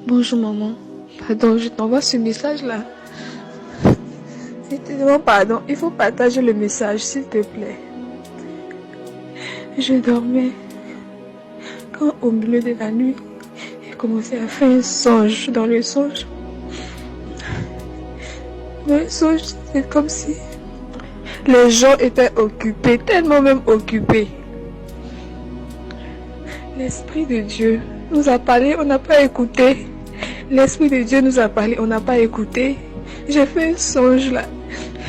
Bonjour maman. Pardon, je t'envoie ce message-là. Je te demande pardon. Il faut partager le message, s'il te plaît. Je dormais. Quand au milieu de la nuit, j'ai commencé à faire un songe. Dans le songe, c'est comme si les gens étaient occupés, tellement même occupés. L'Esprit de Dieu nous a parlé, on n'a pas écouté. L'Esprit de Dieu nous a parlé, on n'a pas écouté. J'ai fait un songe là.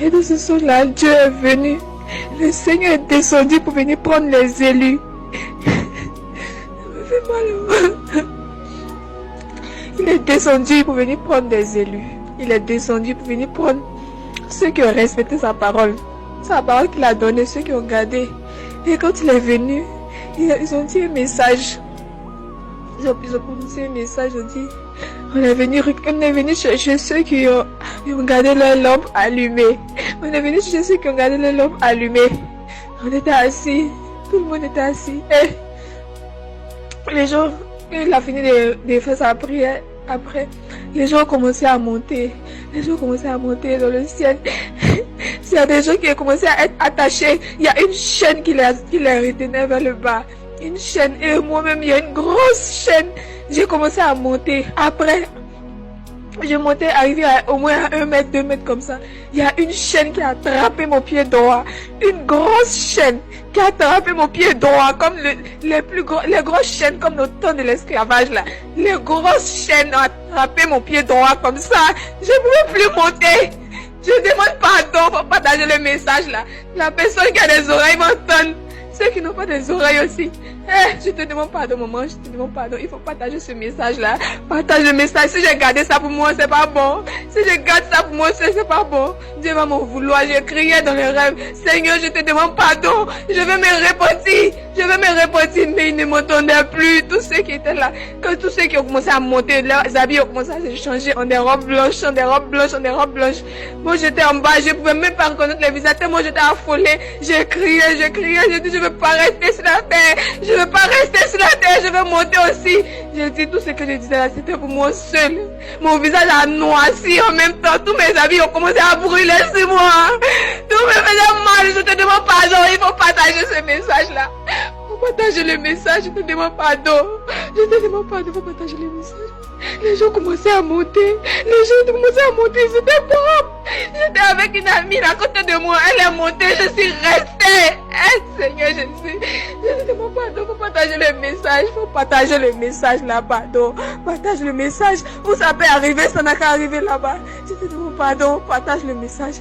Et dans ce songe-là, Dieu est venu. Le Seigneur est descendu pour venir prendre les élus. Ça me fait mal au ventre. Il est descendu pour venir prendre des élus. Il est descendu pour venir prendre ceux qui ont respecté sa parole. Sa parole qu'il a donnée, ceux qui ont gardé. Et quand il est venu, ils ont dit un message. Ils ont prononcé un message, ils ont dit, on est venu chercher ceux qui ont gardé leur lampe allumée. On est venu chercher ceux qui ont gardé leur lampe allumée. On était assis, tout le monde était assis. Et les gens, il a fini de faire sa prière. Après, les gens ont commencé à monter. Les gens ont commencé à monter dans le ciel. Il y a des gens qui ont commencé à être attachés. Il y a une chaîne qui les retenait vers le bas. Une chaîne. Et moi-même, il y a une grosse chaîne. J'ai commencé à monter. Après, je montais, arrivé à au moins à 1 mètre, 2 mètres comme ça. Il y a une chaîne qui a attrapé mon pied droit. Une grosse chaîne qui a attrapé mon pied droit. Comme les grosses chaînes comme au temps de l'esclavage là. Les grosses chaînes ont attrapé mon pied droit comme ça. Je ne pouvais plus monter. Je demande pardon pour partager le message là. La personne qui a des oreilles m'entend. Ceux qui n'ont pas des oreilles aussi. Je te demande pardon, maman. Je te demande pardon. Il faut partager ce message-là. Partage le message. Si j'ai gardé ça pour moi, c'est pas bon. Si je garde ça pour moi, c'est pas bon. Dieu va m'en vouloir. J'ai crié dans les rêves. Seigneur, je te demande pardon. Je veux me repentir. Je veux me repentir. Mais ils ne m'entendaient plus. Tous ceux qui étaient là. Quand tous ceux qui ont commencé à monter, leurs habits ont commencé à se changer en des robes blanches, en des robes blanches, en des robes blanches. Moi, j'étais en bas. Je pouvais même pas reconnaître les visages. Moi, j'étais affolée. J'ai crié. J'ai dit, je veux pas rester sur la terre. Je veux pas rester sur la terre, je veux monter aussi. J'ai dit tout ce que je disais là, c'était pour moi seul. Mon visage a noirci en même temps. Tous mes habits ont commencé à brûler sur moi. Tout me faisait mal. Je te demande pardon. Il faut partager ce message là. Il faut partager le message. Je te demande pardon. Je te demande pardon. Il faut partager le message. Les gens commençaient à monter. C'était bon. J'étais avec une amie à côté de moi. Elle est montée. Je suis restée. Seigneur Jésus. Je te demande pardon. Il faut partager le message. Il faut partager le message là, pardon. Partage le message. Où ça peut arriver, ça n'a qu'à arriver là-bas. Je te demande pardon. Partage le message.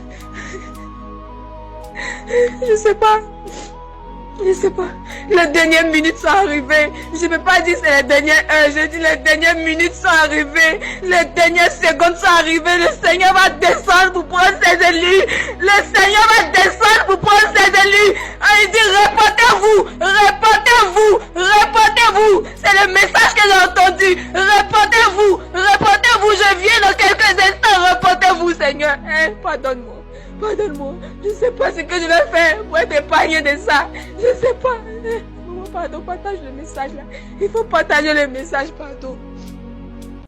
Je sais pas. Les dernières minutes sont arrivées. Je ne peux pas dire c'est les dernières heures. Je dis les dernières minutes sont arrivées. Les dernières secondes sont arrivées. Le Seigneur va descendre pour prendre ses élus. Le Seigneur va descendre pour prendre ses élus. Il dit répondez-vous. C'est le message que j'ai entendu. Répondez-vous. Je viens dans quelques instants. Répondez-vous, Seigneur. Pardonne-moi. Je ne sais pas ce que je vais faire pour être épargné de ça. Je ne sais pas. Maman, pardon, partage le message là. Il faut partager le message, pardon.